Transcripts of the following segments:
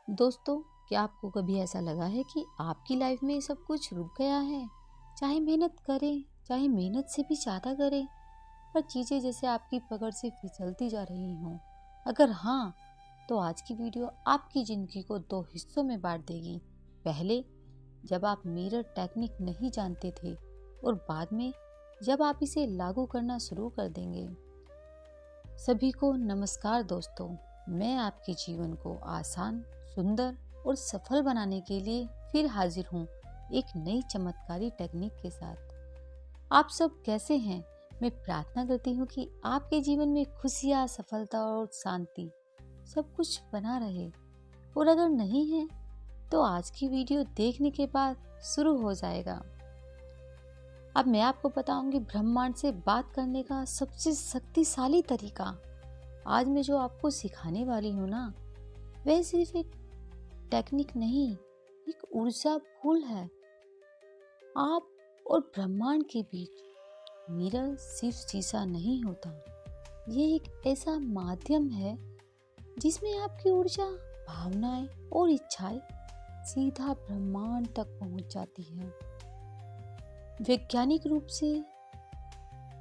दोस्तों, क्या आपको कभी ऐसा लगा है कि आपकी लाइफ में सब कुछ रुक गया है? चाहे मेहनत करें, चाहे मेहनत से भी ज़्यादा करें, पर चीज़ें जैसे आपकी पकड़ से फिसलती जा रही हों। अगर हाँ, तो आज की वीडियो आपकी ज़िंदगी को दो हिस्सों में बांट देगी। पहले, जब आप मिरर टेक्निक नहीं जानते थे, और बाद में जब आप इसे लागू करना शुरू कर देंगे। सभी को नमस्कार दोस्तों, मैं आपके जीवन को आसान, सुंदर और सफल बनाने के लिए फिर हाजिर हूँ एक नई चमत्कारी टेक्निक के साथ। आप सब कैसे हैं? मैं प्रार्थना करती हूँ कि आपके जीवन में खुशियाँ, सफलता और शांति सब कुछ बना रहे। और अगर नहीं है तो आज की वीडियो देखने के बाद शुरू हो जाएगा। अब मैं आपको बताऊंगी ब्रह्मांड से बात करने का सबसे शक्तिशाली तरीका। आज मैं जो आपको सिखाने वाली हूँ ना, वह सिर्फ एक टेक्निक नहीं, एक ऊर्जा पुल है। आप और ब्रह्मांड के बीच मिरर सिर्फ शीशा नहीं होता, ये एक ऐसा माध्यम है जिसमें आपकी ऊर्जा, भावनाएं और इच्छाएं सीधा ब्रह्मांड तक पहुंच जाती है। वैज्ञानिक रूप से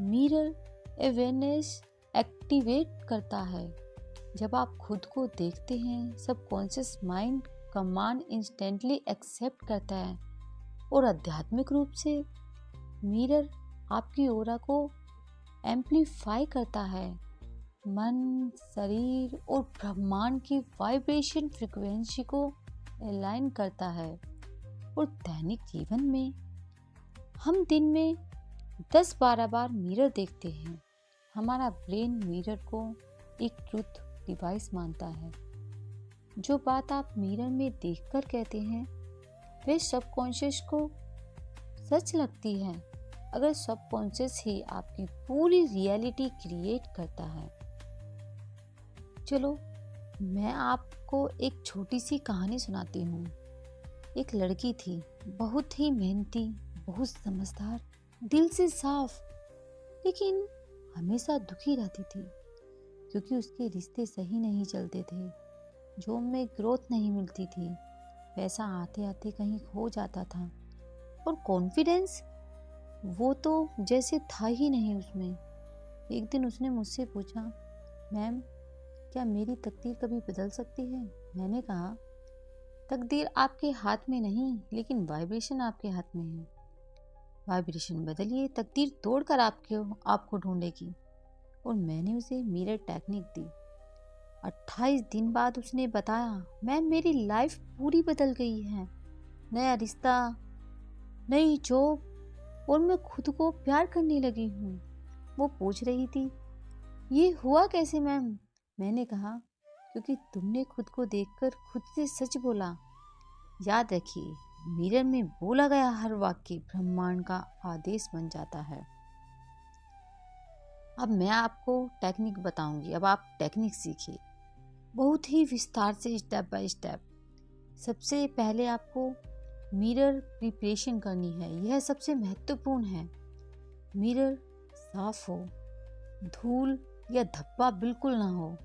मिरर अवेयरनेस एक्टिवेट करता है। जब आप खुद को देखते हैं, subconscious mind command instantly accept करता है। और आध्यात्मिक रूप से मिरर आपकी ऑरा को एम्प्लीफाई करता है। मन, शरीर और ब्रह्मांड की वाइब्रेशन फ्रीक्वेंसी को अलाइन करता है। और दैनिक जीवन में हम दिन में 10-12 बार मिरर देखते हैं। हमारा ब्रेन मिरर को एक ट्रुथ डिवाइस मानता है। जो बात आप मिरर में देखकर कहते हैं, वे सबकॉन्शियस को सच लगती है। अगर सबकॉन्शियस ही आपकी पूरी रियलिटी क्रिएट करता है। चलो, मैं आपको एक छोटी सी कहानी सुनाती हूँ। एक लड़की थी, बहुत ही मेहनती, बहुत समझदार, दिल से साफ, लेकिन हमेशा दुखी रहती थी क्योंकि उसके रिश्ते सही नहीं चलते थे। जॉब में ग्रोथ नहीं मिलती थी, पैसा आते आते कहीं खो जाता था, और कॉन्फिडेंस वो तो जैसे था ही नहीं उसमें। एक दिन उसने मुझसे पूछा, मैम, क्या मेरी तकदीर कभी बदल सकती है? मैंने कहा, तकदीर आपके हाथ में नहीं, लेकिन वाइब्रेशन आपके हाथ में है। वाइब्रेशन बदलिए, तकदीर तोड़कर आपको ढूंढेगी। और मैंने उसे मिरर टेक्निक दी। 28 दिन बाद उसने बताया, मैम, मेरी लाइफ पूरी बदल गई है। नया रिश्ता, नई जॉब, और मैं खुद को प्यार करने लगी हूँ। वो पूछ रही थी, ये हुआ कैसे मैम? मैंने कहा, क्योंकि तुमने खुद को देखकर खुद से सच बोला। याद रखिए, मिरर में बोला गया हर वाक्य ब्रह्मांड का आदेश बन जाता है। अब मैं आपको टेक्निक बताऊंगी। अब आप टेक्निक सीखिए, बहुत ही विस्तार से, स्टेप बाय स्टेप। सबसे पहले आपको मिरर प्रिपरेशन करनी है। यह सबसे महत्वपूर्ण है। मिरर साफ हो, धूल या धब्बा बिल्कुल ना हो।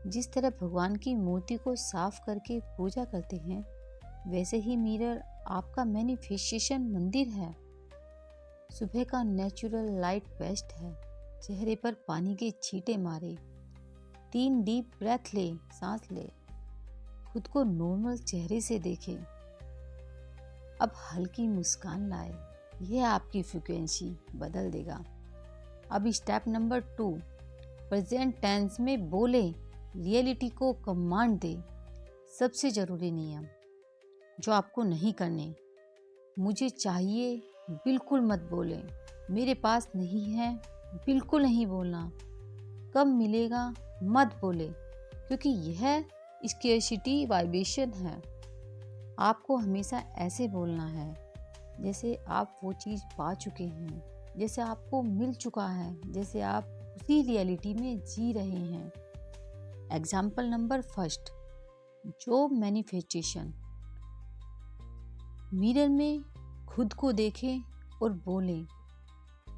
जिस तरह भगवान की मूर्ति को साफ करके पूजा करते हैं, वैसे ही मिरर आपका मैनिफेस्टेशन मंदिर है। सुबह का नेचुरल लाइट बेस्ट है। चेहरे पर पानी के छींटे मारे, 3 डीप ब्रेथ ले, सांस ले, खुद को नॉर्मल चेहरे से देखे। अब हल्की मुस्कान लाए, यह आपकी फ्रीक्वेंसी बदल देगा। अब स्टेप नंबर 2, प्रेजेंट टेंस में बोले, रियलिटी को कमांड दे। सबसे जरूरी नियम जो आपको नहीं करने, मुझे चाहिए बिल्कुल मत बोले, मेरे पास नहीं है बिल्कुल नहीं बोलना, कब मिलेगा मत बोले, क्योंकि यह स्केर्सिटी वाइब्रेशन है। आपको हमेशा ऐसे बोलना है जैसे आप वो चीज़ पा चुके हैं, जैसे आपको मिल चुका है, जैसे आप उसी रियलिटी में जी रहे हैं। Example number 1, job manifestation. Mirror में खुद को देखें और बोलें,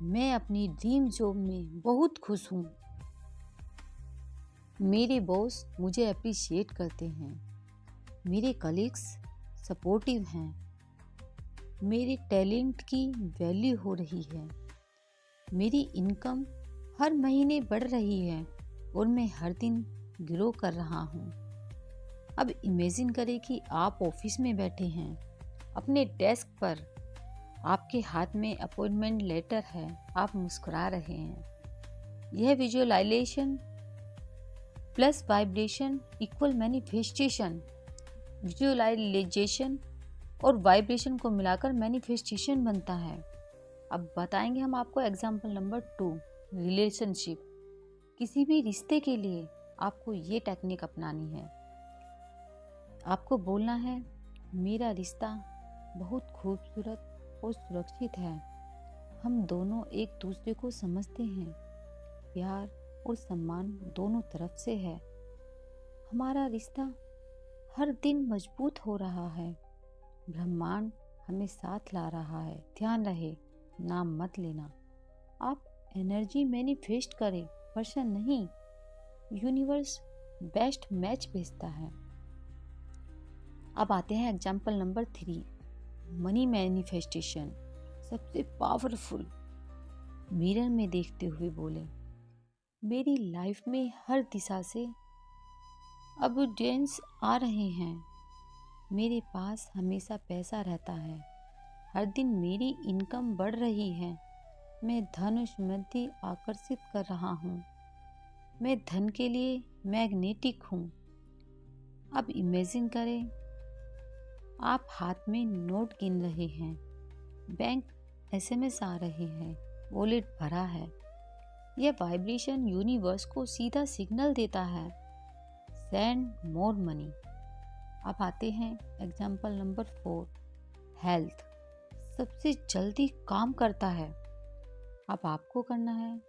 मैं अपनी ड्रीम जॉब में बहुत खुश हूँ। मेरे बॉस मुझे अप्रिशिएट करते हैं। मेरे कलीग्स सपोर्टिव हैं, मेरे टैलेंट की वैल्यू हो रही है, मेरी इनकम हर महीने बढ़ रही है और मैं हर दिन ग्रो कर रहा हूँ। अब इमेजिन करें कि आप ऑफिस में बैठे हैं, अपने डेस्क पर आपके हाथ में अपॉइंटमेंट लेटर है, आप मुस्कुरा रहे हैं। यह visualisation plus vibration equal manifestation. Visualisation और वाइब्रेशन को मिलाकर मैनिफेस्टेशन बनता है। अब बताएंगे हम आपको एग्जाम्पल नंबर 2, रिलेशनशिप। किसी भी रिश्ते के लिए आपको ये टेक्निक अपनानी है। आपको बोलना है, मेरा रिश्ता बहुत खूबसूरत और सुरक्षित है। हम दोनों एक दूसरे को समझते हैं, प्यार और सम्मान दोनों तरफ से है। हमारा रिश्ता हर दिन मजबूत हो रहा है। ब्रह्मांड हमें साथ ला रहा है। ध्यान रहे, नाम मत लेना। आप एनर्जी मैनिफेस्ट करें, पर्सन नहीं। यूनिवर्स बेस्ट मैच भेजता है। अब आते हैं एग्जाम्पल नंबर 3, मनी मैनिफेस्टेशन। सबसे पावरफुल। मिरर में देखते हुए बोले, मेरी लाइफ में हर दिशा से अबंडेंस आ रहे हैं। मेरे पास हमेशा पैसा रहता है। हर दिन मेरी इनकम बढ़ रही है। मैं धन और समृद्धि आकर्षित कर रहा हूँ। मैं धन के लिए मैग्नेटिक हूँ। अब इमेजिन करें, आप हाथ में नोट गिन रहे हैं, बैंक एसएमएस आ रहे हैं, वॉलेट भरा है। यह वाइब्रेशन यूनिवर्स को सीधा सिग्नल देता है, सेंड मोर मनी। अब आते हैं एग्जाम्पल नंबर 4, हेल्थ। सबसे जल्दी काम करता है। अब आपको करना है,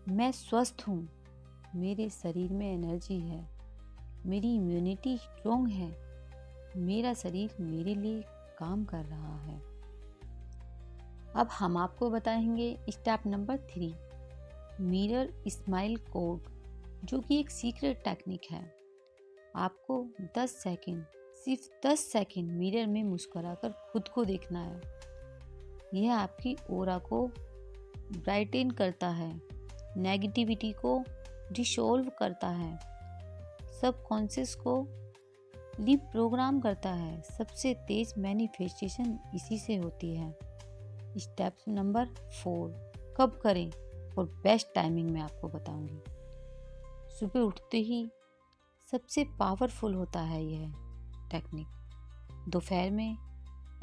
मैं स्वस्थ हूँ, मेरे शरीर में एनर्जी है, मेरी इम्यूनिटी स्ट्रोंग है, मेरा शरीर मेरे लिए काम कर रहा है। अब हम आपको बताएंगे step number 3, mirror smile code, जो कि एक सीक्रेट टेक्निक है। आपको 10 सेकंड, सिर्फ 10 सेकंड मिरर में मुस्कुराकर खुद को देखना है। यह आपकी ऑरा को ब्राइटन करता है, नेगेटिविटी को डिसॉल्व करता है, सबकॉन्शियस को रिप्रोग्राम करता है। सबसे तेज मैनिफेस्टेशन इसी से होती है। स्टेप नंबर 4, कब करें और बेस्ट टाइमिंग में आपको बताऊंगी। सुबह उठते ही सबसे पावरफुल होता है यह टेक्निक। दोपहर में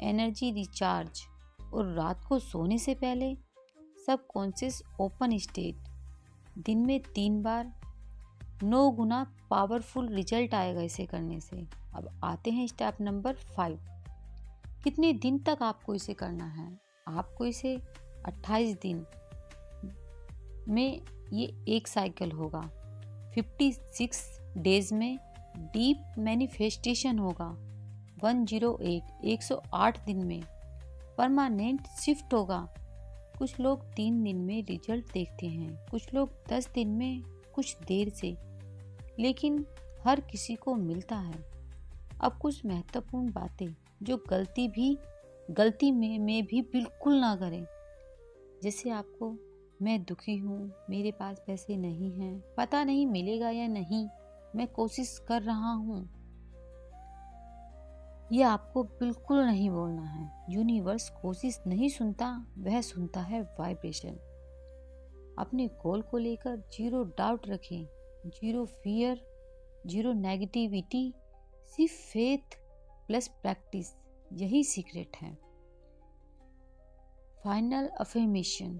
एनर्जी रिचार्ज और रात को सोने से पहले सबकॉन्शियस ओपन स्टेट। दिन में 3 बार 9 गुना पावरफुल रिजल्ट आएगा इसे करने से। अब आते हैं स्टेप नंबर 5, कितने दिन तक आपको इसे करना है। आपको इसे 28 दिन में ये एक साइकिल होगा। 56 डेज में डीप मैनिफेस्टेशन होगा। 108 दिन में परमानेंट शिफ्ट होगा। कुछ लोग 3 दिन में रिजल्ट देखते हैं, कुछ लोग 10 दिन में, कुछ देर से, लेकिन हर किसी को मिलता है। अब कुछ महत्वपूर्ण बातें जो गलती में भी बिल्कुल ना करें। जैसे आपको, मैं दुखी हूँ, मेरे पास पैसे नहीं हैं, पता नहीं मिलेगा या नहीं, मैं कोशिश कर रहा हूँ, यह आपको बिल्कुल नहीं बोलना है। यूनिवर्स कोशिश नहीं सुनता, वह सुनता है वाइब्रेशन। अपने गोल को लेकर 0 डाउट रखें, 0 फियर, 0 नेगेटिविटी, सिर्फ फेथ प्लस प्रैक्टिस, यही सीक्रेट है। फाइनल अफर्मेशन,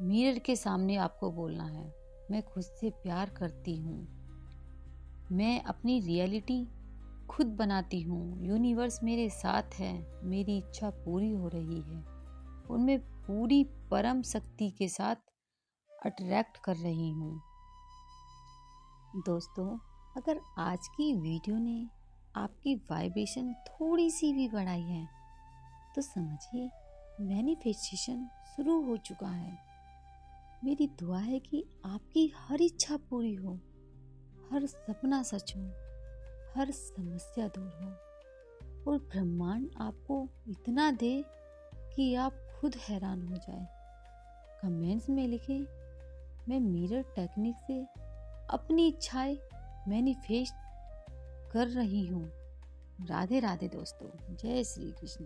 मिरर के सामने आपको बोलना है, मैं खुद से प्यार करती हूँ, मैं अपनी रियलिटी खुद बनाती हूँ, यूनिवर्स मेरे साथ है, मेरी इच्छा पूरी हो रही है और मैं पूरी परम शक्ति के साथ अट्रैक्ट कर रही हूँ। दोस्तों, अगर आज की वीडियो ने आपकी वाइब्रेशन थोड़ी सी भी बढ़ाई है तो समझिए मैनिफेस्टेशन शुरू हो चुका है। मेरी दुआ है कि आपकी हर इच्छा पूरी हो, हर सपना सच हो, हर समस्या दूर हो और ब्रह्मांड आपको इतना दे कि आप खुद हैरान हो जाए। कमेंट्स में लिखें, मैं मिरर टेक्निक से अपनी इच्छाएं मैनिफेस्ट कर रही हूँ। राधे राधे दोस्तों, जय श्री कृष्ण।